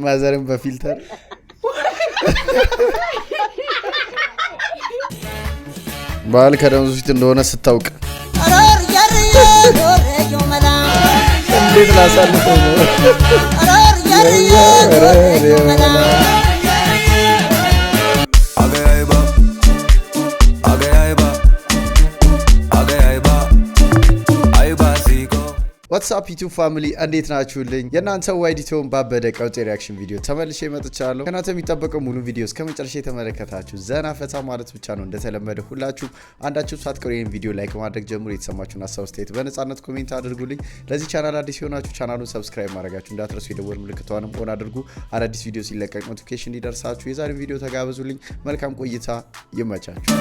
ማዘርም በፊልተር ባል ከደምዙ ፊት እንደሆነ ስታውቅ እንዴት ላሳልፈው ነው? What's up YouTube family እንዴት ናችሁልኝ? የናንተ ዋይዲቶን ባበደ ቀውጤ ሪአክሽን ቪዲዮ ተመልሼ መጥቻለሁ። ከናንተ የሚጠበቀው ሙሉ ቪዲዮ እስከመጨረሻ የተመለከታችሁ ዘና ፈታ ማለት ብቻ ነው። እንደተለመደ ሁላችሁ አንዳችሁ ሳትቀሩ ይሄን ቪዲዮ ላይክ ማድረግ ጀምሩ። የተሰማችሁን ሀሳብ አስተያየት በነጻነት ኮሜንት አድርጉልኝ። ለዚህ ቻናል አዲስ የሆናችሁ ቻናሉን ሰብስክራይብ ማድረጋችሁ እንዳትረሱ። የደወል ምልክቷንም ኦን አድርጉ። አዳዲስ ቪዲዮ ሲለቀቅ ኖቲፊኬሽን እንዲደርሳችሁ። የዛሬው ቪዲዮ ተጋበዙልኝ። መልካም ቆይታ ይመቻችሁ።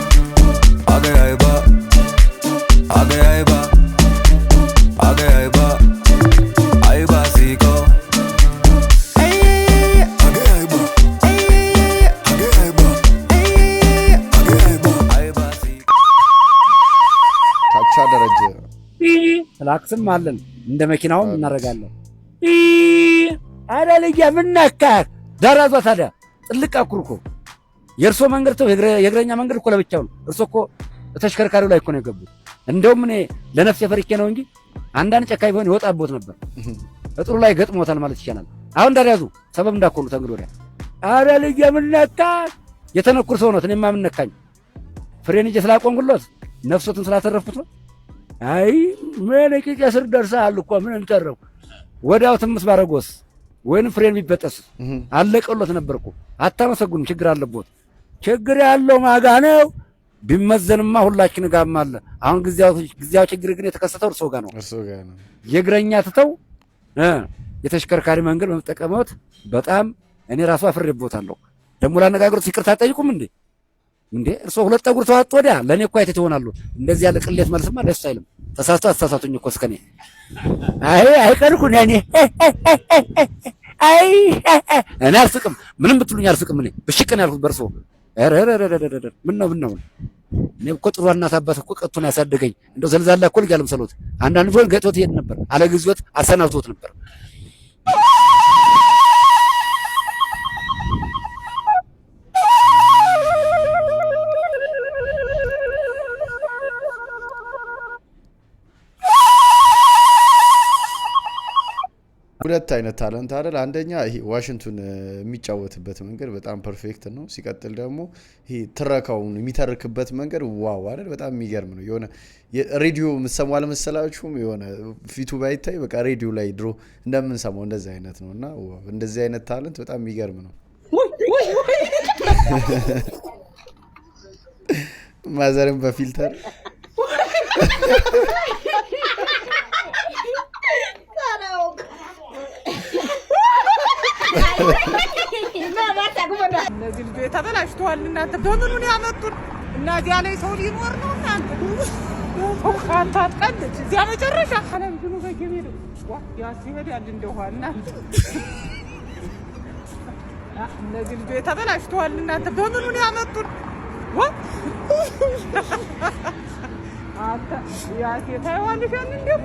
ላክስም አለን እንደ መኪናውም እናረጋለን። አረ ልጅ ምን ነካህ? ደረዛ ታዲያ ጥልቅ አኩርኮ የእርሶ መንገድ ተው፣ የእግረኛ መንገድ እኮ ለብቻው ነው። እርሶ እኮ ተሽከርካሪው ላይ እኮ ነው የገቡት። እንደውም እኔ ለነፍስ የፈርኬ ነው እንጂ አንዳንድ ጨካኝ ቢሆን ይወጣቦት ነበር። እጥሩ ላይ ገጥሞታል ማለት ይቻላል። አሁን እንዳያዙ ሰበብ እንዳኮሉ ተንግዶ ወዲያ። አረ ልጅ ምን ነካህ? የተነኩር ሰው ነው። እኔማ ምን ነካኝ? ፍሬን እጄ ስላቆንኩለት ነፍሶትን ስላተረፍኩት ነው። አይ ምን እቂቅ ስር ደርሰሃል እኮ ምን እንተረው ወዲያው ትምስ ባረጎስ ወይንም ፍሬን ቢበጠስ አለቀሎት ነበርኩ። አታመሰግኑም። ችግር አለቦት። ችግር ያለው ማጋ ነው። ቢመዘንማ ሁላችን ጋርም አለ። አሁን ግዚያው ችግር ግን የተከሰተው እርሶ ጋር ነው። የእግረኛ ትተው የተሽከርካሪ መንገድ በመጠቀምዎት በጣም እኔ ራሱ አፍሬቦታለሁ። ደሞ ላነጋግሩት ይቅርታ ጠይቁም እንዴ እርሶ ሁለት ጠጉር ተዋጥ ወዲያ ለኔ እኮ አይተት ይሆናሉ። እንደዚህ ያለ ቅሌት መልስማ ደስ አይልም። ተሳሳቱኝ እኮ እስከኔ አይቀርኩ ነኝ። እኔ አልስቅም። ምንም ብትሉኝ አልስቅም። እኔ ብሽቅን ያልኩት በርሶ ምን ነው እኔ እኮ ጥሩ እናት አባት እኮ ቀጥቶን ያሳደገኝ እንደው ዘልዛላ እኮ ልጅ አልመሰሎት። አንዳንድ ፎን ገጥቶት ይሄድ ነበር፣ አለግዚዎት አሰናብቶት ነበር። ሁለት አይነት ታለንት አይደል? አንደኛ ይሄ ዋሽንቱን የሚጫወትበት መንገድ በጣም ፐርፌክት ነው። ሲቀጥል ደግሞ ይሄ ትረካውን የሚተርክበት መንገድ ዋው አይደል? በጣም የሚገርም ነው። የሆነ ሬዲዮ የምትሰማው አልመሰላችሁም? የሆነ ፊቱ ባይታይ በቃ ሬዲዮ ላይ ድሮ እንደምንሰማው እንደዚህ አይነት ነውና ዋው! እንደዚህ አይነት ታለንት በጣም የሚገርም ነው። ማዘርም በፊልተር እነዚህ ልጆች ተበላሽተዋል። እናንተ በምኑን ያመጡን? እናዚያ ላይ ሰው ሊኖር ነው። እናንተ አንተ አትቀልድ። እዚያ መጨረሻ አለምሽኑ በገቤ ነው ያስሄዳል እንደውሃ። እናንተ እነዚህ ልጆች ተበላሽተዋል። እናንተ በምኑን ያመጡን? አንተ ያሴታ ይዋልሻል እንደው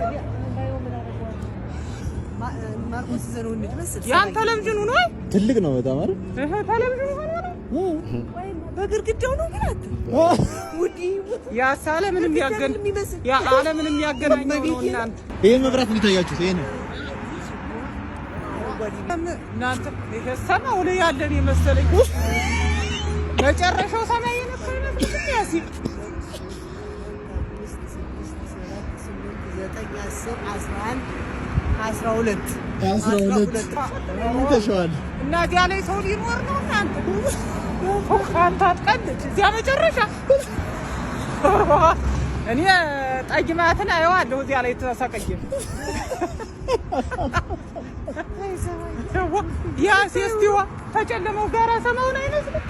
ማርቆስ ዘሩ እንድመስል ያን ቴሌቪዥኑ ነው። ትልቅ ነው በጣም አይደል? ቴሌቪዥኑ ሆኖ ነው ወይ በግርግዳው ነው ግን ውዲ ያ ሳለ ምንም ያገናኘው ነው። እናንተ ይሄን መብራት እንታያችሁት ይሄ ነው እናንተ ይሄ ሰማው ላይ ያለን የመሰለኝ መጨረሻው ሰማይ የነበረ ነው። ያሲ 12 ተሻዋል። እናዚያ ላይ ሰው ሊኖር ነው። እናንተ አንተ አትቀልድ። እዚያ መጨረሻ እኔ ጠጅማትን አየዋለሁ። እዚያ ላይ ተሰቀየ ያ ሲስቲዋ ተጨለመው ጋራ ሰማውን አይመስልም?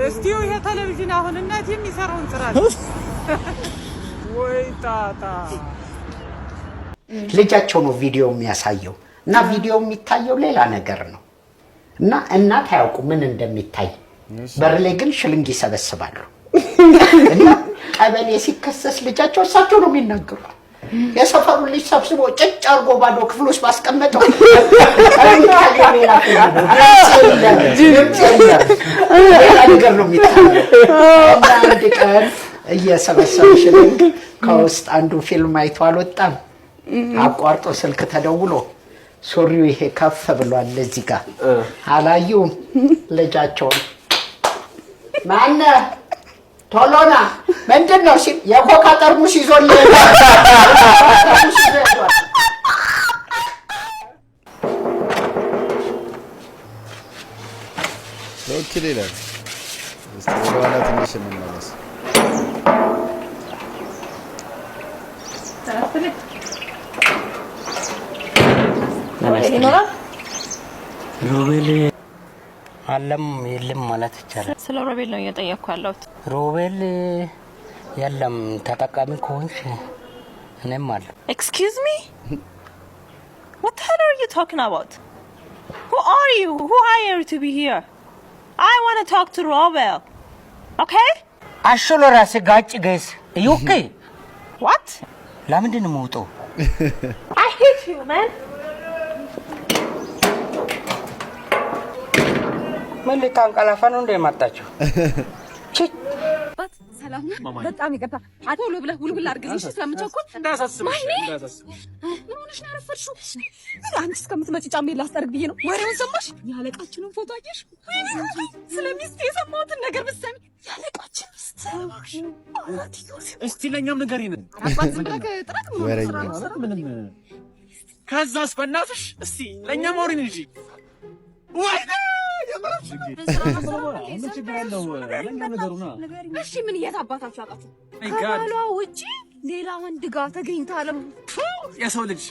እስቲው ይሄ ቴሌቪዥን አሁን እናት የሚሰራውን ስራ ወይ ታታ ልጃቸው ነው ቪዲዮ የሚያሳየው እና ቪዲዮ የሚታየው ሌላ ነገር ነው እና እናት አያውቁ ምን እንደሚታይ በር ላይ ግን ሽልንግ ይሰበስባሉ። እና ቀበሌ ሲከሰስ ልጃቸው እሳቸው ነው የሚናገሩት። የሰፈሩ ልጅ ሰብስቦ ጭጭ አድርጎ ባዶ ክፍል ውስጥ ባስቀመጠው ሌላ ነገር ነው የሚታየው። እና አንድ ቀን እየሰበሰቡ ሽልንግ ከውስጥ አንዱ ፊልም አይቶ አልወጣም። አቋርጦ ስልክ ተደውሎ ሱሪው ይሄ ከፍ ብሏል እዚህ ጋር አላዩም። ልጃቸውን ማነህ ቶሎና ምንድን ነው ሲል የኮካ ጠርሙስ ይዞልህ ኦኬ ይላል። እስቲ ወደኋላ ትንሽ እንመለስ። ሮቤል አለም የለም ማለት ይቻላል። ስለ ሮቤል ነው እየጠየቅኩ ያለሁት። ሮቤል የለም ተጠቃሚ ከሆንሽ እኔም አለ። Excuse me? What the hell are you talking about? Who are you? Who hired you to be here? I want to talk to Robel. Okay? አሽሎ ራስ ጋጭ ገይስ ዩኬ What? ለምንድን ነው የምወጣው? I hate you, man. ምን ልታንቀላፋ ነው እንደመጣችሁ? ሰላም በጣም ይቀጣ አቶሎ ብለህ ውልውል አድርግልሽ ስለምቸኩል እንዳሳስብሽ ምን ሆነሽ ነው ያረፈድሽው? አንቺ እስከምትመጪ ጫሜ ላስጠርግ ብዬ ነው። ወሬውን ሰማሽ? ያለቃችንን ፎቶ አየሽ? ስለሚስት የሰማሁትን ነገር ብትሰሚ ያለቃችን እስቲ ለኛም ንገሪን። አባት ዝም ብለህ ጥረት ምንም ከዛስ በእናትሽ እስቲ ለኛም አውሪን እንጂ ወይ እሺ ምን እየታባታችሁ አጣችሁ? ከባሏ ውጪ ሌላ ወንድ ጋር ተገኝታ አለም የሰው ልጅ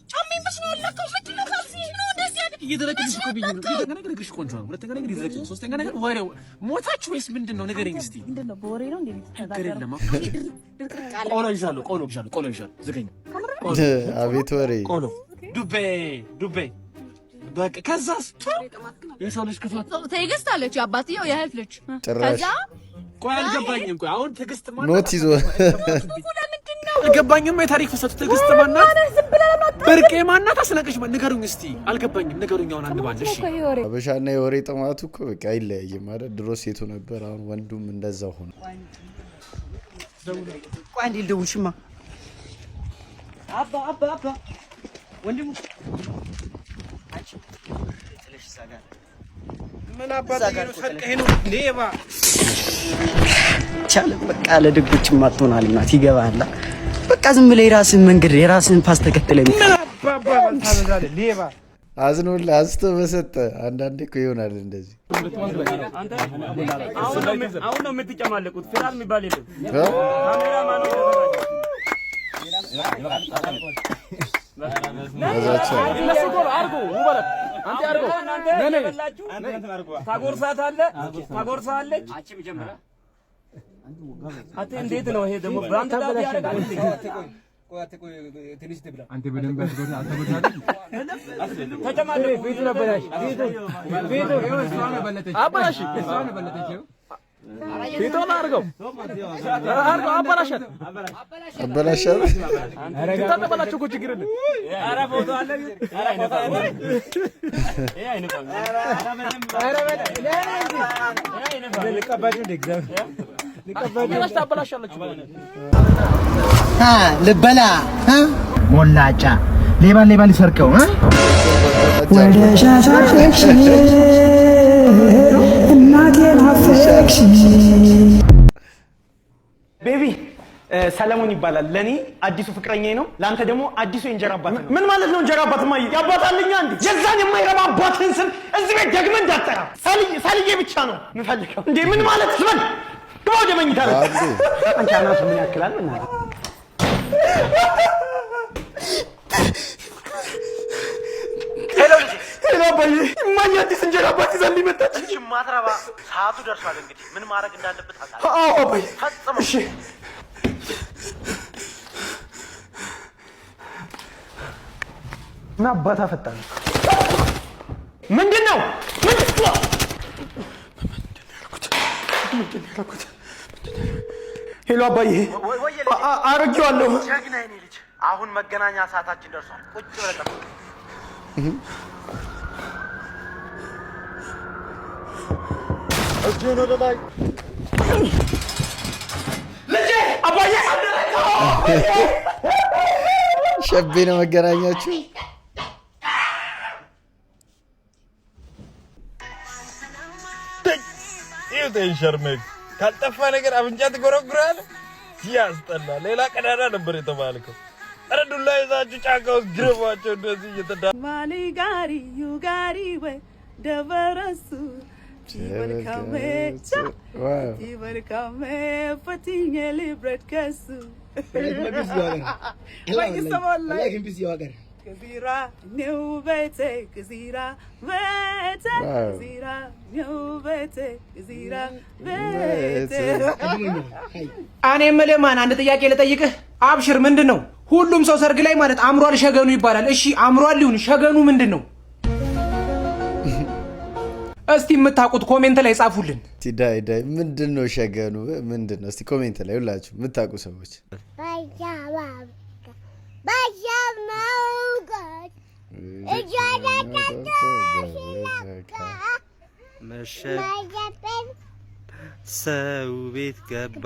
ጫሜ መስሎ ለካው ምንድን ነው ካልሲሽ ነው እንደዚህ አይደል? እየደረቅሽ እኮ ብዬሽ ነው። ነገርሽ ቆንጆ ነው። ሁለተኛ ነገር ይዘረቅ፣ ሶስተኛ ነገር ወሬው ሞታችሁ ወይስ ምንድን ነው? ንገረኝ እስቲ። ምንድን ነው በወሬ ነው እንዴ? ቆሎ ይዣለሁ፣ ቆሎ ይዣለሁ። ዝገኝ አቤት ወሬ ቆሎ ዱቤ በቃ ከዛስ የሰው ልጅ ክፋት ትዕግስት አለች አባትየው የእህት ልጅ ጭራሽ ቆይ አልገባኝም። ቆይ አሁን ትዕግስት ማለት ኖት ይዞ አልገባኝም። የታሪክ ፍሰቱ ትዕግስት ማናት? ብርቄ ማናት? አስናቀሽ ንገሩኝ እስቲ። አልገባኝም። ንገሩኝ አሁን አንድ ባንድ። እሺ አበሻና የወሬ ጥማቱ እኮ በቃ አይለያይም አይደል? ድሮ ሴቱ ነበር፣ አሁን ወንዱም እንደዛው ሆነ። ቆይ እንዴ ልደውልሽማ። አባ ወንድሙ ምን አባትህ ነው ሰርቀህ ነው ሌባ ቻለ በቃ ለድግዎችም አጥቶናል። እናት ይገባሃል። በቃ ዝም ብለህ የራስህን መንገድ የራስህን ፓስ ተከትለህ ምን አባባ ታበዛለህ ሌባ አዝኖልህ አስቶ በሰጠ አንዳንዴ እኮ ይሆናል እንደዚህ። አሁን ነው የምትጨማለቁት። ፊራል የሚባል የለም። ካሜራ ማኑ ታጎርሳለች። እንዴት ነው ይሄ ደግሞ ብራንድ ዳት ያደርጋል? ልበላ ሞላጫ ሌባ ሊሰርቀው ወደ ሻሻሽ እናቴን አፈቅሽ ቤቢ ሰለሞን ይባላል። ለኔ አዲሱ ፍቅረኛዬ ነው። ላንተ ደግሞ አዲሱ የእንጀራ አባት ነው። ምን ማለት ነው እንጀራ አባት? ማይ ያባታልኛ እንዴ? የዛን የማይረባ አባትህን ስም እዚህ ቤት ደግመህ እንዳትጠራ። ሳልዬ ብቻ ነው የምፈልገው። እንዴ ምን ማለት ስምን ግባ ወደ መኝታ ቤት። አንቺ አናቱ ምን ያክላል? ምን አለ ሄሎ አባዬ፣ እማዬ አዲስ እንጀራ አባት ይዛልኝ መጣች። እሺ ማትረባ ሰዓቱ ደርሷል። እንግዲህ ምን ማድረግ እንዳለበት አጣጣ። አዎ አባዬ ፈጽሞ እሺ። ምን አባታ ፈጣን ምንድን ነው? ሄሎ አባዬ አረጋለሁ ጀግና የኔ ልጅ አሁን መገናኛ ሰዓታችን ደርሷል ቁጭ ብለህ ጠብቅ እጄን ወደ ላይ ልጄ አባዬ ሸቤ ነው መገናኛችሁ ይውተይ ሸርሜክ ካልጠፋ ነገር አብንጫ ትጎረጉራል ሲያስጠላ ሌላ ቀዳዳ ነበር የተባልከው አረ ዱላ ይዛችሁ ጫካ ውስጥ ግረባቸው እንደዚህ እየተዳ ማሊ ጋሪ ዩ ጋሪ ወይ ደበረሱ ይበልካሜ ይበልካሜ ፈቲኝ ሊብረት ከሱ ከዚራ ነው ቤቴ ከዚራ ቤቴ ከዚራ ነው ቤቴ ከዚራ ቤቴ እኔ የምልህ ማን አንድ ጥያቄ ልጠይቅህ አብሽር ምንድነው ሁሉም ሰው ሰርግ ላይ ማለት አምሯል ሸገኑ ይባላል እሺ አምሯል ይሁን ሸገኑ ምንድነው እስቲ የምታውቁት ኮሜንት ላይ ጻፉልን ዳይ ምንድነው ሸገኑ ምንድነው እስቲ ኮሜንት ላይ ሁላችሁ የምታውቁ ሰዎች ሰው ቤት ገባ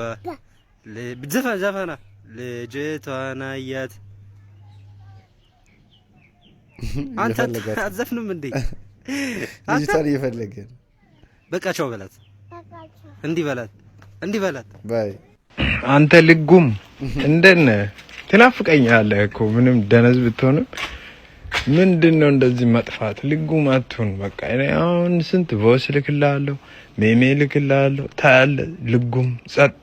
ዘፈና ልጅቷን አያት አንተ አትዘፍንም እንዴ ልጅቷን እየፈለገ በቃ ቻው በላት እንዲህ በላት ባይ አንተ ልጉም እንደነ ትናፍቀኛለህ እኮ ምንም ደነዝ ብትሆንም ምንድነው እንደዚህ መጥፋት ልጉም አትሁን በቃ እኔ አሁን ስንት ቮይስ ልክልሃለሁ ሜሜ ልክልሃለሁ ታያለ ልጉም ጸጥ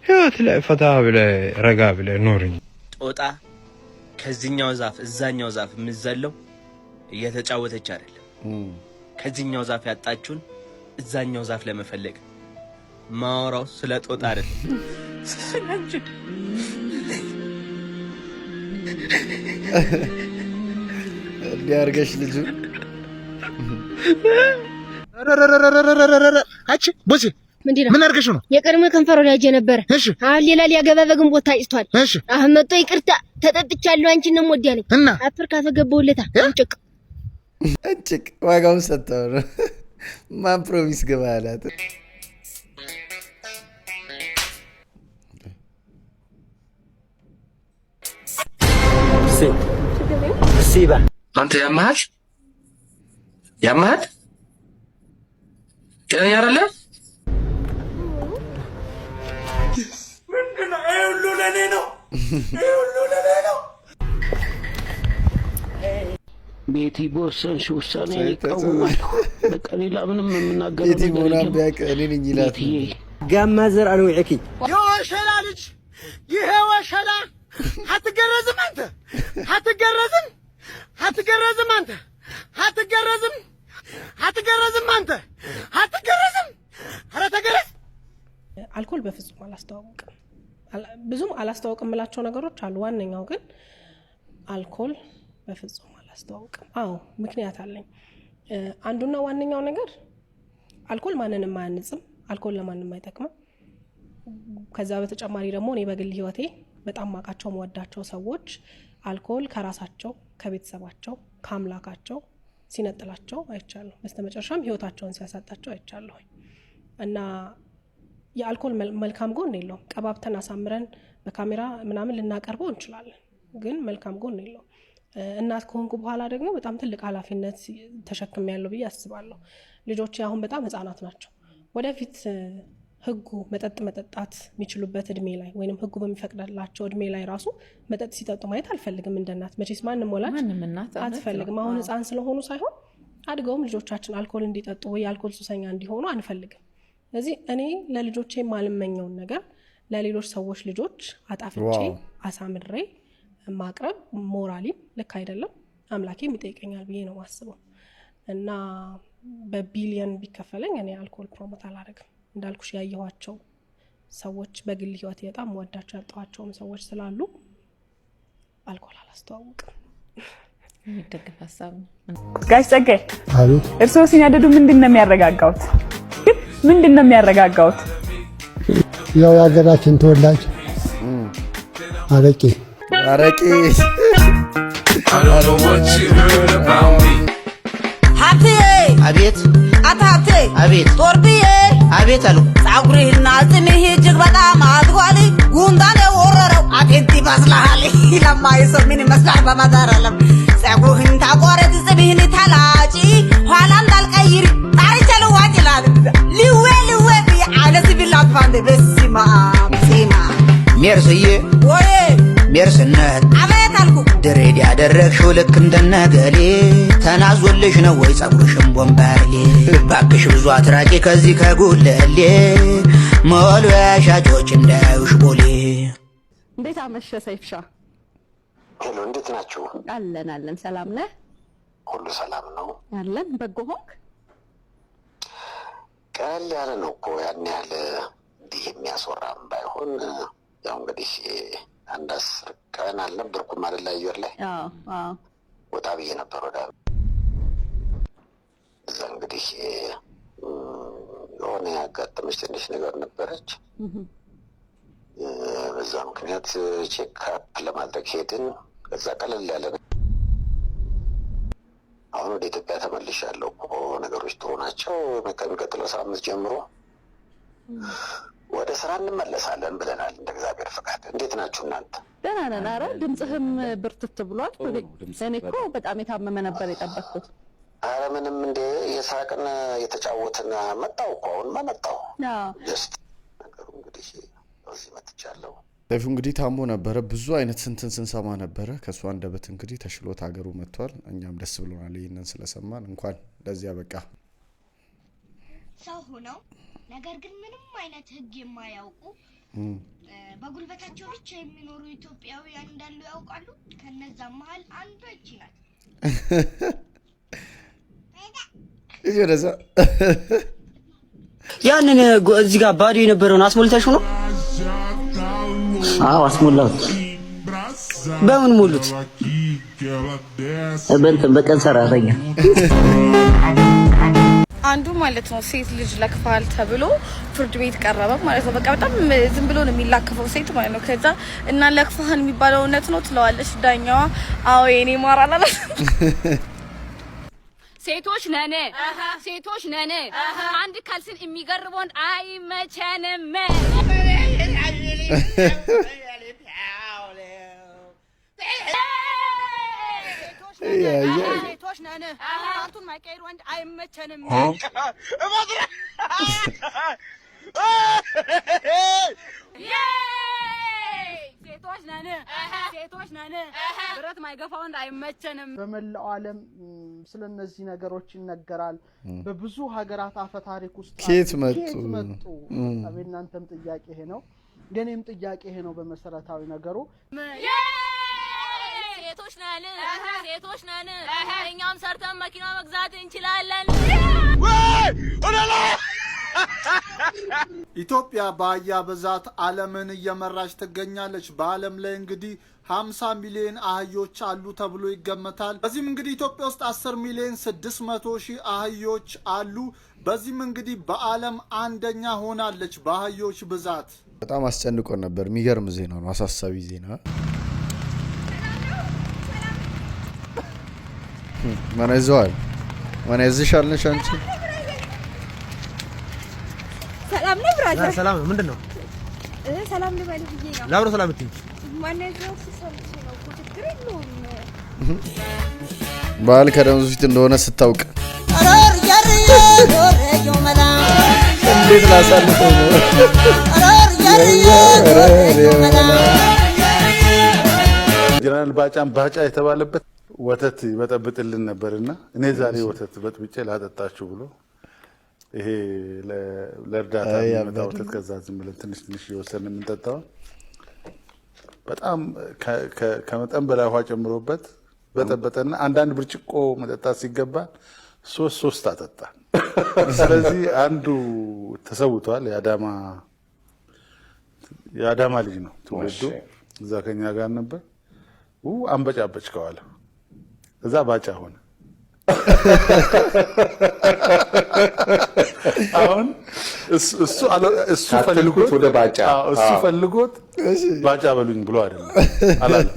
ህይወት ላይ ፈታ ብለህ ረጋ ብለህ ኖርኝ ጦጣ ከዚህኛው ዛፍ እዛኛው ዛፍ የምዘለው እየተጫወተች አይደለም ከዚህኛው ዛፍ ያጣችሁን እዛኛው ዛፍ ለመፈለግ ማወራው ስለ ጦጣ አይደል ስለንጂ ሊያርገሽ ልጁ አቺ ቦሲ ምን አርገሽ ነው የቀድሞ ከንፈሮ ያጀ ነበር አሁን ሌላ ሊያገባ በግንቦት ታጭቷል አሁን መጥቶ ይቅርታ ተጠጥቻለሁ አንቺን ነው ወዲያለኝ አፍር ካፈገበውለታ እንጭቅ ዋጋውን ሰጠው ነው ማን ፕሮሚስ ገባ አላት ሲባ አንተ ያማል ከኛ አይደለ ምንድነው ሁሉ ለኔ ነው ቤቲ ቦሰን ውሳኔ ይቀውማለሁ በቃ ሌላ ምንም የምናገረው ቤቲ ሞናም ቢያቅ እኔ ነኝ ይላት ጋማዘር አልወዕኪ የወሸላ ልጅ ይሄ ወሸላ አትገረዝም አንተ አትገረዝም አንተ አትገረዝም ኧረ ተገረዝ አልኮል በፍጹም አላስተዋውቅም ብዙም አላስተዋውቅም የምላቸው ነገሮች አሉ ዋነኛው ግን አልኮል በፍጹም አላስተዋውቅም አዎ ምክንያት አለኝ አንዱና ዋነኛው ነገር አልኮል ማንንም አያንጽም አልኮል ለማንንም አይጠቅምም ከዛ በተጨማሪ ደግሞ እኔ በግል ህይወቴ በጣም ማቃቸው መወዳቸው ሰዎች አልኮል ከራሳቸው ከቤተሰባቸው ከአምላካቸው ሲነጥላቸው አይቻለሁ በስተመጨረሻም ህይወታቸውን ሲያሳጣቸው አይቻለሁ እና የአልኮል መልካም ጎን የለውም ቀባብተን አሳምረን በካሜራ ምናምን ልናቀርበው እንችላለን ግን መልካም ጎን የለውም እናት ከሆንኩ በኋላ ደግሞ በጣም ትልቅ ኃላፊነት ተሸክሜያለሁ ብዬ አስባለሁ ልጆቼ አሁን በጣም ህፃናት ናቸው ወደፊት ህጉ መጠጥ መጠጣት የሚችሉበት እድሜ ላይ ወይንም ህጉ በሚፈቅድላቸው እድሜ ላይ ራሱ መጠጥ ሲጠጡ ማየት አልፈልግም እንደናት መቼስ ማንንም ወላጅ አትፈልግም አሁን ህፃን ስለሆኑ ሳይሆን አድገውም ልጆቻችን አልኮል እንዲጠጡ ወይ አልኮል ሱሰኛ እንዲሆኑ አንፈልግም ስለዚህ እኔ ለልጆቼ የማልመኘውን ነገር ለሌሎች ሰዎች ልጆች አጣፍጬ አሳምሬ ማቅረብ ሞራሊ ልክ አይደለም አምላኬም ይጠይቀኛል ብዬ ነው ማስበው እና በቢሊየን ቢከፈለኝ እኔ አልኮል ፕሮሞት አላደርግም እንዳልኩሽ ያየኋቸው ሰዎች በግል ህይወት በጣም ወዳቸው ያጣዋቸውም ሰዎች ስላሉ አልኮል አላስተዋውቅም የሚደግፍ ሀሳብ ነው ጋሽ ጸጋዬ እርስዎ ሲናደዱ ምንድነው የሚያረጋጋውት ያው የሀገራችን ተወላጅ አረቄ ሀብቴ አቤት አቶ ሀብቴ አቤት ጦርብዬ አቤት አሉ ጸጉርህና ጽምህ እጅግ በጣም አድጓል ጉንዳን የወረረው አጤንት ይመስልሃል ለማይሰው ምን ይመስላል በመዳር አለም ጸጉርህን ታቆረጥ ጽምህን ታላጪ ኋላ እንዳልቀይር ታሪቻ ልዋጭ ይላል ልዌ አይነት ቢላት ባንድ በስማ ሲማ ሜርስዬ ወይ ሜርስነት አቤት አልኩ ድሬድ ያደረግሽው ልክ እንደነገሌ ተናዞልሽ ነው ወይ ጸጉርሽም ቦምባሌ ባክሽ ብዙ አትራቂ ከዚህ ከጉለሌ ሞልያ ሻጮች እንዳዩሽ ቦሌ እንዴት አመሸ ሰይፍሻ? ሄሎ እንዴት ናችሁ? አለን ሰላም ነህ? ሁሉ ሰላም ነው አለን። በጎ ሆንክ? ቀለል ያለ ነው እኮ ያን ያህል እንዲህ የሚያስወራም ባይሆን ያው እንግዲህ አንድ 10 ቀን አልነበርኩም አይደል አየር ላይ ወጣ ብዬ ነበር ወደ እዛ እንግዲህ የሆነ ያጋጠመች ትንሽ ነገር ነበረች በዛ ምክንያት ቼክ አፕ ለማድረግ ሄድን ከዛ ቀለል ያለ አሁን ወደ ኢትዮጵያ ተመልሻለሁ እኮ ነገሮች ጥሩ ናቸው ከሚቀጥለው ሳምንት ጀምሮ ወደ ስራ እንመለሳለን ብለናል እንደ እግዚአብሔር ፈቃድ እንዴት ናችሁ እናንተ ደህና ነን ኧረ ድምፅህም ብርትት ብሏል እኔ እኮ በጣም የታመመ ነበር የጠበቅኩት ኧረ ምንም እንደ የሳቅን የተጫወትን መጣሁ እኮ አሁንማ መጣሁ ጀስት ነገሩ እንግዲህ እዚህ መጥቻለሁ ሰይፉ እንግዲህ ታሞ ነበረ ብዙ አይነት ስንትን ስንሰማ ነበረ ከሱ አንደበት እንግዲህ ተሽሎት ሀገሩ መጥቷል እኛም ደስ ብሎናል ይሄንን ስለሰማን እንኳን ለዚያ በቃ ሰው ሆነው ነገር ግን ምንም አይነት ህግ የማያውቁ በጉልበታቸው ብቻ የሚኖሩ ኢትዮጵያውያን እንዳሉ ያውቃሉ ከነዛ መሃል አንዷ እቺ ናት ይጀረዛ ያንን እዚህ ጋር ባዶ የነበረውን አስሞልታችሁ ነው? አዎ አስሞላው በምን ሞሉት? በቀን ሰራተኛ አንዱ ማለት ነው ሴት ልጅ ለክፋል ተብሎ ፍርድ ቤት ቀረበ ማለት ነው በቃ በጣም ዝም ብሎ ነው የሚላከፈው ሴት ማለት ነው ከዛ እና ለክፋህን የሚባለው እውነት ነው ትለዋለች ዳኛዋ አዎ የኔ ማራላ ሴቶች ነን አንድ ካልሲን የሚገርበውን አይመቸንም ሴቶች ነን አንቱን ማይቀር ወንድ አይመቸንም ሴቶች ነን ብረት ማይገፋ ወንድ አይመቸንም በመላው ዓለም ስለነዚህ ነገሮች ይነገራል በብዙ ሀገራት አፈ ታሪክ ውስጥ ኬት መጡ እናንተም ጥያቄ ይሄ ነው የኔም ጥያቄ ይሄ ነው በመሰረታዊ ነገሩ ሴቶች ነን እኛም ሰርተን መኪና መግዛት እንችላለን ኢትዮጵያ በአህያ ብዛት ዓለምን እየመራች ትገኛለች በዓለም ላይ እንግዲህ 50 ሚሊዮን አህዮች አሉ ተብሎ ይገመታል በዚህም እንግዲህ ኢትዮጵያ ውስጥ 10 ሚሊዮን 600 ሺህ አህዮች አሉ በዚህም እንግዲህ በዓለም አንደኛ ሆናለች በአህዮች ብዛት በጣም አስጨንቆን ነበር የሚገርም ዜና ነው አሳሳቢ ዜና ማን ይዟል ማን ይዝሻል ነሽ አንቺ ሰላም ነው ብራዘር ሰላም ነው ምንድነው ሰላም ነው ማለት ይሄ ነው ላብሮ ሰላም እትይ ማን ይዘው ሲሰምሽ ነው ቁጥጥር የለውም ባል ከደም ፊት እንደሆነ ስታውቅ እንዴት ላሳልፈው ነው ጀነራል ባጫን ባጫ የተባለበት ወተት ይበጠብጥልን ነበርና እኔ ዛሬ ወተት በጥብጬ ላጠጣችሁ ብሎ ይሄ ለእርዳታ የሚመጣ ወተት ከዛ ዝም ብለን ትንሽ እየወሰድን የምንጠጣው በጣም ከመጠን በላይ ውሃ ጨምሮበት በጠበጠና አንዳንድ ብርጭቆ መጠጣት ሲገባ ሶስት አጠጣ ስለዚህ አንዱ ተሰውቷል የአዳማ ልጅ ነው ትውልዱ እዛ ከኛ ጋር ነበር አንበጫበጭ ከዋለ እዛ ባጫ ሆነ አሁን እሱ ፈልጎት ወደ ባጫ እሱ ፈልጎት ባጫ በሉኝ ብሎ አይደለም አላለ።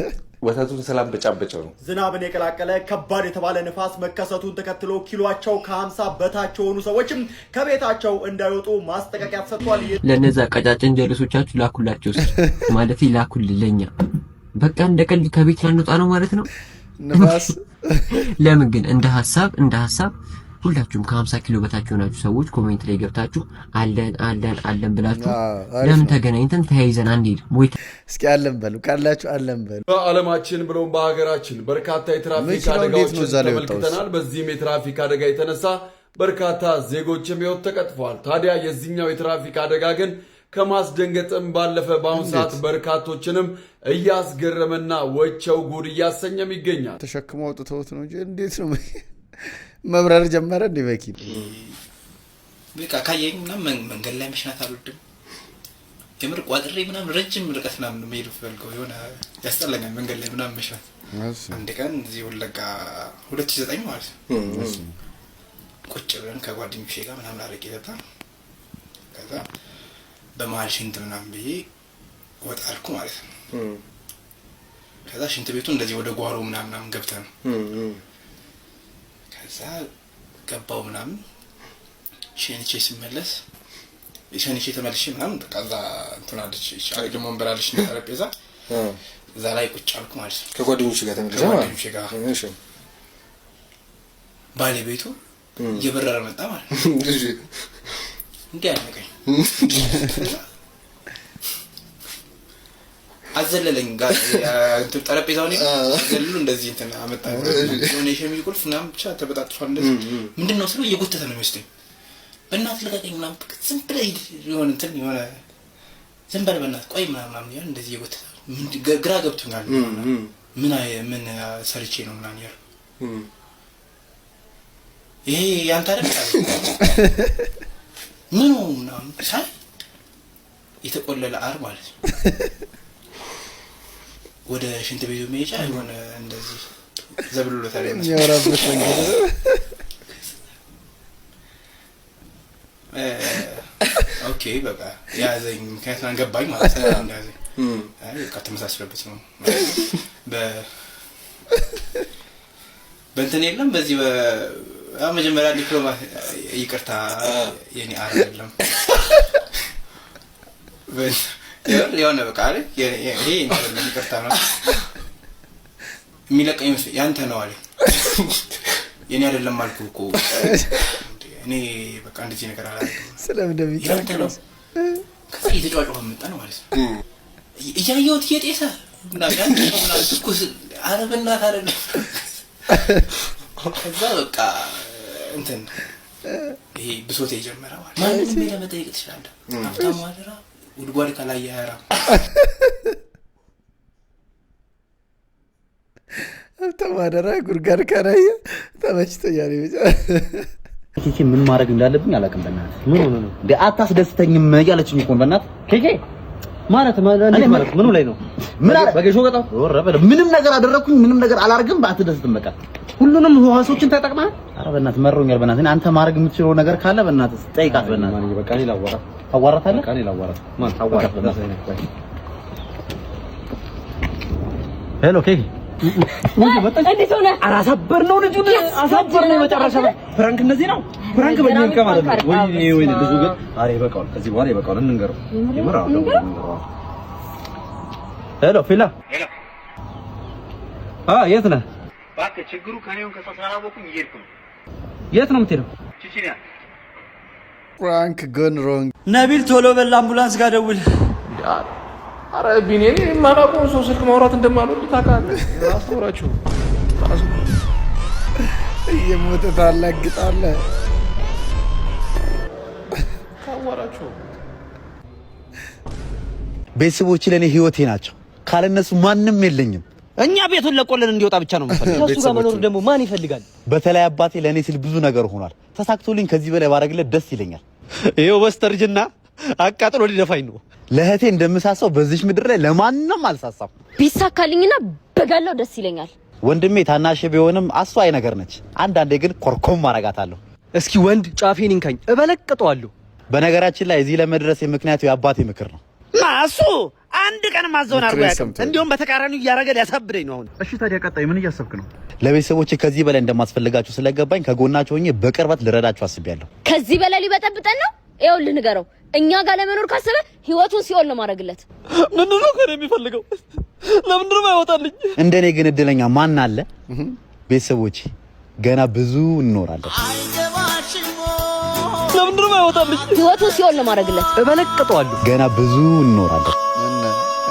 ወተቱን ሰላም በጫበጨው ነው። ዝናብን የቀላቀለ ከባድ የተባለ ንፋስ መከሰቱን ተከትሎ ኪሎአቸው ከ50 በታች የሆኑ ሰዎችም ከቤታቸው እንዳይወጡ ማስጠንቀቂያ ተሰጥቷል። ለነዛ ቀጫጭን ጀለሶቻችሁ ላኩላቸው ማለት ይላኩልኝ። በቃ እንደ ቀልድ ከቤት ላንወጣ ነው ማለት ነው። ንፋስ ለምን ግን እንደ ሐሳብ ሁላችሁም ከ50 ኪሎ በታች ሆናችሁ ሰዎች ኮሜንት ላይ ገብታችሁ አለን ብላችሁ ለምን ተገናኝተን ተያይዘን አንሄድ ወይ? እስኪ አለን በሉ ካላችሁ አለን በሉ። በዓለማችን ብሎም በሀገራችን በርካታ የትራፊክ አደጋዎችን ተመልክተናል። በዚህም የትራፊክ አደጋ የተነሳ በርካታ ዜጎችም ሕይወት ተቀጥፈዋል። ታዲያ የዚህኛው የትራፊክ አደጋ ግን ከማስደንገጥም ባለፈ በአሁኑ ሰዓት በርካቶችንም እያስገረመና ወቸው ጉድ እያሰኘም ይገኛል። ተሸክመው አውጥተውት ነው እንጂ እንዴት ነው መብረር ጀመረ እንዴ? መኪና በቃ ካየኝ ምናምን መንገድ ላይ መሽናት አልወድም። የምር ቋጥሬ ምናምን ረጅም ርቀት ምናምን መሄድ ፈልገው የሆነ ያስጠላኛል መንገድ ላይ ምናምን መሽናት። አንድ ቀን እዚህ ወለጋ 2009 ማለት ነው ቁጭ ብለን ከጓደኞቼ ጋር ምናምን አረቄ ጠጣን። ከዛ በመሀል ሽንት ምናምን ብዬ ወጣ አልኩ ማለት ነው። ከዛ ሽንት ቤቱ እንደዚህ ወደ ጓሮ ምናምን ገብተን ከዛ ገባው ምናምን ሸንቼ ሲመለስ ሸንቼ ተመልሼ ምናምን ከዛ እንትን አለች ሻይ ደግሞ ወንበራለች ነው ጠረጴዛ እዛ ላይ ቁጭ አልኩ ማለት ነው። ከጓደኞቼ ጋር ተመልሼ ከጓደኞቼ ጋር እሺ ባለቤቱ እየበረረ መጣ ማለት ነው። እሺ እንዴ አልነገኝ አዘለለኝ ጋር እንትን ጠረጴዛው ላይ ዘልሉ እንደዚህ እንትን አመጣ ነው የሸሚዝ ቁልፍ ምናምን ብቻ ተበጣጥፏል። እንደዚህ ምንድነው ስለው እየጎተተ ነው የሚወስደኝ። በእናትህ ልቀቀኝ ምናምን ዝም ብለህ የሆነ እንትን የሆነ ዝም በል በእናትህ ቆይ ምናምን ያን እንደዚህ እየጎተተ ግራ ገብቶኛል። ምን ሰርቼ ነው ምናምን ያለው ይሄ ያንተ አይደል ምን ነው ምናምን ሳይ የተቆለለ አር ማለት ነው። ወደ ሽንት ቤቱ መሄጃ የሆነ እንደዚህ ዘብሎታል ያወራበት መንገድ ኦኬ በቃ ያዘኝ ምክንያቱም አንገባኝ ማለት ነው። እንደዚህ አይ በቃ ተመሳስለበት ነው በእንትን የለም በዚህ በመጀመሪያ ዲፕሎማ ይቅርታ የኔ አር አይደለም የሆነ በቃ አይደል ይሄ ማለት ይቅርታ ነው የሚለቀኝ ያንተ ነው አለ የኔ አይደለም አልኩህ እኮ እኔ በቃ እንደዚህ ነገር አላደረግም ስለምን ያንተ ነው። ከዛ እየተጫጫሁ መጣ ነው ማለት ነው እያየሁት እየጤሰ ምናምን ያንተ ነው ምናምን ትኩስ ኧረ በእናትህ አይደለም። ከዛ በቃ እንትን ይሄ ብሶቴ የጀመረ ማለት ማንም ለመጠየቅ ትችላለህ ሀብታሙ አደራ ጉድጓድ ከላይ ያራ ተማደራ ጉድጓድ ከላይ ተመችቶኛል። ኬኬ ምን ማድረግ እንዳለብኝ አላውቅም። በእናትህ ምን ሆነ ነው እንዴ? አታስደስተኝም እያለችኝ እኮ በእናትህ ኬኬ ማለት ምኑ ላይ ነው? ምን አረ በገሾ ገጣው ወረበ ምንም ነገር አደረኩኝ ምንም ነገር አላርግም። አትደስትም በቃ ሁሉንም ህዋሶችን ተጠቅመሃል። ኧረ በእናትህ መሮኛል። በእናትህ አንተ ማድረግ የምትችለው ነገር ካለ በእናትህ ጠይቃት። በእናትህ በቃ እኔ ላወራ አዋራታለህ ቃኔ ላዋራት ማን ታዋራት በእናትህ ሄሎ ኬክ እንዴት ሆነ? አራሳበር ነው ልጁ አሳበር ነው መጨረሻ ፍራንክ እንደዚህ ነው ፍራንክ በእኛም ከማለት ነው ወይ ልጁ ግን አሬ ይበቃዋል። ከዚህ በኋላ ይበቃዋል። እንንገረው ይመራው ነው። ሄሎ ፊላ ሄሎ የት ነህ? እባክህ ችግሩ ከኔውን ከሰሳራ በኩል እየሄድኩ ነው። የት ነው የምትሄደው? ቺቺኒያ ፍራንክ ጎን ሮንግ ነቢል ቶሎ በል አምቡላንስ ጋር ደውል። አረ ቢኔ ማላቆም ሰው ስልክ ማውራት እንደማልወድ ታውቃለህ። አስተውራችሁ እየሞተ ታላግጣለህ ታወራችሁ። ቤተሰቦች ለኔ ህይወቴ ናቸው። ካለነሱ ማንም የለኝም። እኛ ቤቱን ለቆለን እንዲወጣ ብቻ ነው የምፈልገው። ከሱ ጋር መኖር ደግሞ ማን ይፈልጋል? በተለይ አባቴ ለኔ ሲል ብዙ ነገር ሆኗል። ተሳክቶልኝ ከዚህ በላይ ባረግለት ደስ ይለኛል። ይሄው በስተርጅና አቃጥሎ ሊደፋኝ ነው። ለእህቴ እንደምሳሳው በዚህ ምድር ላይ ለማንም አልሳሳም። ቢሳካልኝና በጋላው ደስ ይለኛል። ወንድሜ ታናሽ ቢሆንም አስተዋይ ነገር ነች። አንዳንዴ ግን ኮርኮም ማረጋታለሁ። እስኪ ወንድ ጫፌን እንካኝ እበለቅጠዋለሁ። በነገራችን ላይ እዚህ ለመድረስ ምክንያቱ የአባቴ ምክር ነው። ማሱ አንድ ቀን ማዘውን አርጎ ያቀም እንዲሁም በተቃራኒው እያረገ ሊያሳብደኝ ነው አሁን። እሺ ታዲያ ቀጣይ ምን እያሰብክ ነው? ለቤተሰቦቼ ከዚህ በላይ እንደማስፈልጋችሁ ስለገባኝ ከጎናቸው ሆኜ በቅርበት ልረዳችሁ አስቤያለሁ። ከዚህ በላይ ሊበጠብጠን ነው? ይኸውልህ ንገረው፣ እኛ ጋር ለመኖር ካሰበ ህይወቱን ሲኦል ነው ማድረግለት። ምንድን ነው ከኔ የሚፈልገው? ለምንድን ነው ያወጣልኝ? እንደኔ ግን እድለኛ ማን አለ? ቤተሰቦቼ ገና ብዙ እንኖራለን። ለምንድን ነው ያወጣልኝ? ህይወቱን ሲኦል ነው ማድረግለት። እበለቅጠዋለሁ። ገና ብዙ እንኖራለን።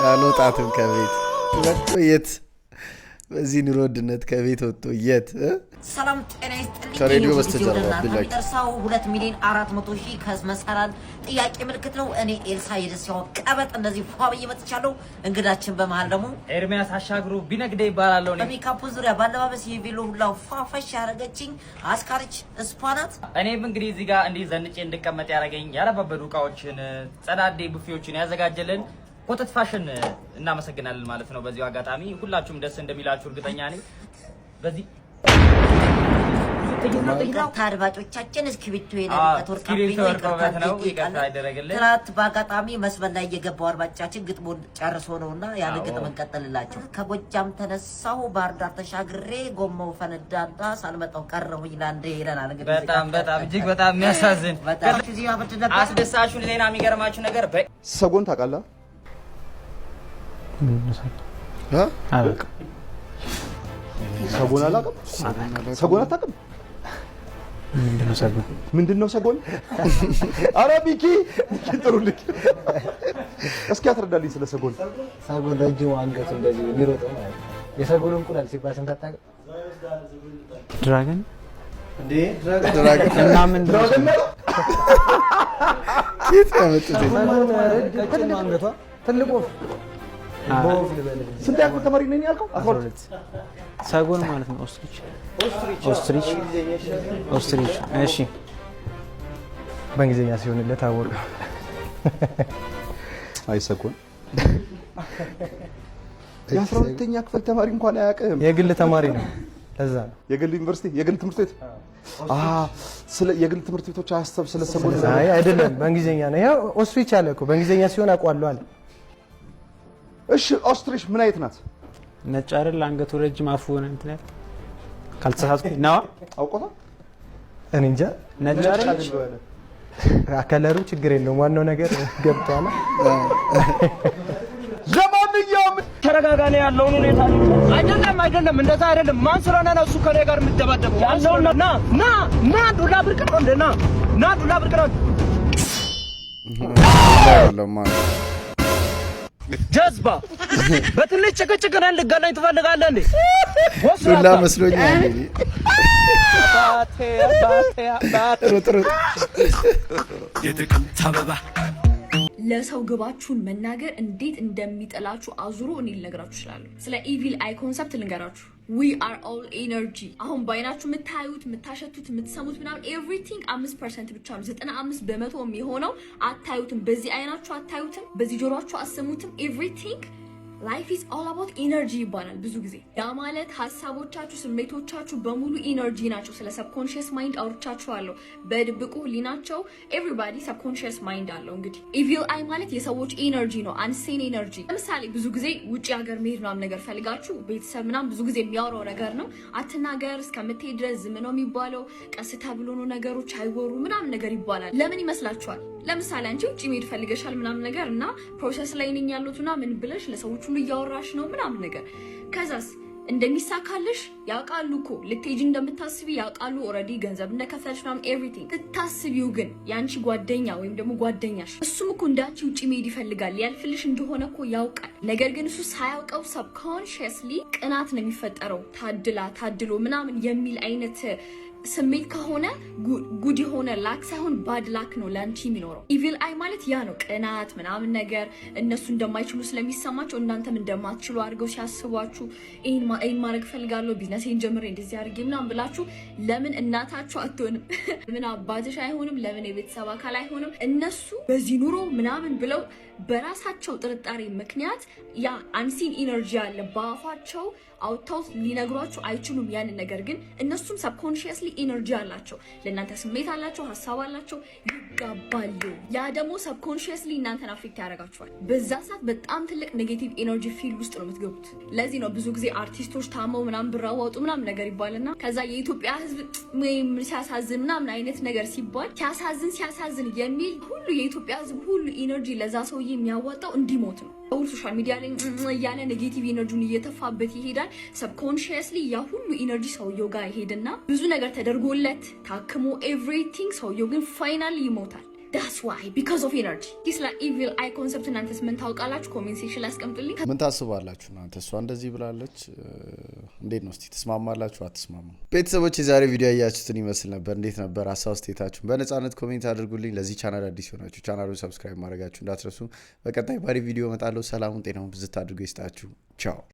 ያልወጣትም ከቤት ወጥቶ የት በዚህ ኑሮ ውድነት ከቤት ወጥቶ የት ሰላም ጤና ይስጥልኝ። ከሬዲዮ በስተጀርባ ቢላክ 2 ሚሊዮን 400 ሺህ ከመሰራል ጥያቄ ምልክት ነው። እኔ ኤልሳ የደስያው ቀበጥ እንደዚህ ፏብዬ መጥቻለሁ። እንግዳችን በመሃል ደግሞ ኤርሚያስ አሻግሩ ቢነግደ ይባላል። እኔ በሜካፕ ዙሪያ ባለባበስ የቬሎ ሁላ ፏፈሽ ያረገችኝ አስካርች ስፓናት። እኔም እንግዲህ እዚህ ጋር እንዲህ ዘንጬ እንድቀመጥ ያረገኝ ያረባበዱ እቃዎችን ጸዳዴ ቡፌዎችን ያዘጋጀልን ኮተት ፋሽን እናመሰግናለን ማለት ነው። በዚሁ አጋጣሚ ሁላችሁም ደስ እንደሚላችሁ እርግጠኛ ነኝ። በዚህ አድማጮቻችን እስክሪብቶ ትናንት በአጋጣሚ መስመር ላይ የገባው አድማጮቻችን ግጥሙን ጨርሶ ነውና ያን ግጥም እንቀጥልላችሁ። ከጎጃም ተነሳሁ ባህር ዳር ተሻግሬ ጎማው ፈነዳና ሳልመጣው ቀረሁኝ ላንዴ ይለናል። እንግዲህ በጣም እጅግ በጣም የሚያሳዝን አስደሳቹን ሌላ የሚገርማችሁ ነገር ሰጎን ታውቃለህ? አላውቅም። ሰጎን አላውቅም። ሰጎን አታውቅም? ምንድነው ሰጎን? ምንድነው ሰጎን? ኧረ ቢኪ ጥሩልኝ። እስኪ አትረዳልኝ ስለ ሰጎን። ሰጎን ረጅም አንገቱ እንደዚህ የሚሮጠው ማለት ነው። የሰጎን እንቁላል ሲባል ሰምተህ አታውቅም? ድራገን እንዴ? ድራገን እና ምን ድራገን ነው? የት ያመጡት? ቀጭን አንገቷ ትልቁ ስንት ያክል ተማሪ ነኝ ያልከው? 12 ሰጎን ማለት ነው። ኦስትሪች እሺ፣ በእንግሊዝኛ ሲሆንለት አወቀ። አይ ሰጎን የ12ኛ ክፍል ተማሪ እንኳን አያውቅም። የግል ተማሪ ነው። ለዛ ነው የግል ዩኒቨርሲቲ፣ የግል ትምህርት ቤት። ስለ የግል ትምህርት ቤቶች አያሰብ ስለ ሰጎን። አይ አይደለም፣ በእንግሊዝኛ ነው። ያው ኦስትሪች አለ እኮ በእንግሊዝኛ ሲሆን አውቀዋለሁ አለ። እሺ ኦስትሪች ምን አይነት ናት? ነጭ አይደል? አንገቱ ረጅም አፉ ነው እንትን ያለ ካልተሳሳትኩ ነው። አውቆታ እኔ እንጃ። ነጭ አይደል? ከለሩ ችግር የለውም። ዋናው ነገር ገብቷል። ለማንኛውም ተረጋጋ ነው ያለውን ሁኔታ አይደለም እንደዛ አይደለም። ማን ስለሆነ ነው እሱ ከኔ ጋር የምትደባደበው? ያለውን ና ዱላ ብርቅ ነው እንደና ና ዱላ ብርቅ ነው ጀዝባ በትንሽ ጭቅጭቅ ነው ልገናኝ ትፈልጋለህ እንዴ? ዱላ መስሎኛል። የጥቅምት አበባ ለሰው ግባችሁን መናገር እንዴት እንደሚጠላችሁ አዙሮ እኔ ልነግራችሁ እችላለሁ። ስለ ኢቪል አይ ኮንሰፕት ልንገራችሁ። we are all energy። አሁን ባይናችሁ የምታዩት የምታሸቱት የምትሰሙት ምናምን ኤቭሪቲንግ 5% ብቻ ነው። 95% የሚሆነው አታዩትም። በዚህ አይናችሁ አታዩትም፣ በዚህ ጆሮአችሁ አሰሙትም። ኤቭሪቲንግ ላይፍ ኢዝ ኦል አባውት ኢነርጂ ይባላል ብዙ ጊዜ። ያ ማለት ሀሳቦቻችሁ፣ ስሜቶቻችሁ በሙሉ ኢነርጂ ናቸው። ስለ ሰብኮንሽስ ማይንድ አውርቻችኋለሁ። በድብቁ ህሊናቸው ኤቭሪባዲ ሰብኮንሽስ ማይንድ አለው። እንግዲህ ኢቪል አይ ማለት የሰዎች ኢነርጂ ነው፣ አንሴን ኢነርጂ። ለምሳሌ ብዙ ጊዜ ውጭ ሀገር መሄድ ምናምን ነገር ፈልጋችሁ ቤተሰብ ምናምን ብዙ ጊዜ የሚያወራው ነገር ነው። አትናገር እስከምትሄድ ድረስ ዝም ነው የሚባለው። ቀስ ተብሎ ነው ነገሮች አይወሩ ምናምን ነገር ይባላል። ለምን ይመስላችኋል? ለምሳሌ አንቺ ውጭ መሄድ ፈልገሻል ምናምን ነገር እና ፕሮሰስ ላይ ነኝ ያሉት ምናምን ብለሽ ለሰዎች ሁሉ እያወራሽ ነው ምናምን ነገር። ከዛስ እንደሚሳካልሽ ያውቃሉ እኮ ልትሄጂ እንደምታስቢ ያውቃሉ። ኦልሬዲ ገንዘብ እንደከፈልሽ ምናምን ኤቭሪቲንግ ስታስቢው ግን የአንቺ ጓደኛ ወይም ደግሞ ጓደኛሽ እሱም እኮ እንዳንቺ ውጭ መሄድ ይፈልጋል፣ ያልፍልሽ እንደሆነ እኮ ያውቃል። ነገር ግን እሱ ሳያውቀው ሰብኮንሽስሊ ቅናት ነው የሚፈጠረው። ታድላ ታድሎ ምናምን የሚል አይነት ስሜት ከሆነ ጉድ የሆነ ላክ ሳይሆን ባድ ላክ ነው ለአንቺ የሚኖረው። ኢቪል አይ ማለት ያ ነው፣ ቅናት ምናምን ነገር እነሱ እንደማይችሉ ስለሚሰማቸው እናንተም እንደማትችሉ አድርገው ሲያስቧችሁ ይሄን ማድረግ ፈልጋለሁ ቢዝነሴን ጀምሬ እንደዚህ አድርጌ ምናምን ብላችሁ ለምን እናታችሁ አትሆንም? ምን አባትሽ አይሆንም? ለምን የቤተሰብ አካል አይሆንም? እነሱ በዚህ ኑሮ ምናምን ብለው በራሳቸው ጥርጣሬ ምክንያት ያ አንሲን ኢነርጂ አለ በአፋቸው አውጥተው ሊነግሯችሁ አይችሉም ያንን ነገር ግን እነሱም ሰብኮንሺየስሊ ኢነርጂ አላቸው፣ ለእናንተ ስሜት አላቸው፣ ሀሳብ አላቸው፣ ይጋባሉ። ያ ደግሞ ሰብኮንሺየስሊ እናንተን አፌክት ያደርጋችኋል። በዛ ሰዓት በጣም ትልቅ ኔጌቲቭ ኢነርጂ ፊልድ ውስጥ ነው የምትገቡት። ለዚህ ነው ብዙ ጊዜ አርቲስቶች ታመው ምናምን ብር አዋጡ ምናምን ነገር ይባልና ከዛ የኢትዮጵያ ሕዝብ ወይም ሲያሳዝን ምናምን አይነት ነገር ሲባል ሲያሳዝን የሚል ሁሉ የኢትዮጵያ ሕዝብ ሁሉ ኢነርጂ ለዛ ሰውዬ የሚያዋጣው እንዲሞት ነው። ሁሉ ሶሻል ሚዲያ ላይ እያለ ኔጌቲቭ ኢነርጂውን እየተፋበት ይሄዳል። ሰብኮንሺየስሊ ያ ሁሉ ኢነርጂ ሰውየው ጋር ይሄድና ብዙ ነገር ተደርጎለት ታክሞ ኤቭሪቲንግ ሰውየው ግን ፋይናሊ ይሞታል። that's why because of energy this like evil eye concept እናንተስ ምን ታውቃላችሁ? ኮሜንት ሴክሽን ላይ አስቀምጡልኝ። ምን ታስባላችሁ እናንተ? እሷ እንደዚህ ብላለች፣ እንዴት ነው? እስቲ ተስማማላችሁ አትስማሙ? ቤተሰቦች የዛሬ ቪዲዮ ያያችሁትን ይመስል ነበር። እንዴት ነበር? ሀሳብ አስተያየታችሁን በነፃነት ኮሜንት አድርጉልኝ። ለዚህ ቻናል አዲስ ሆናችሁ ቻናሉን ሰብስክራይብ ማድረጋችሁ እንዳትረሱ። በቀጣይ ባሪ ቪዲዮ እመጣለሁ። ሰላሙን ጤናውን ብዝት አድርጎ ይስጣችሁ። ቻው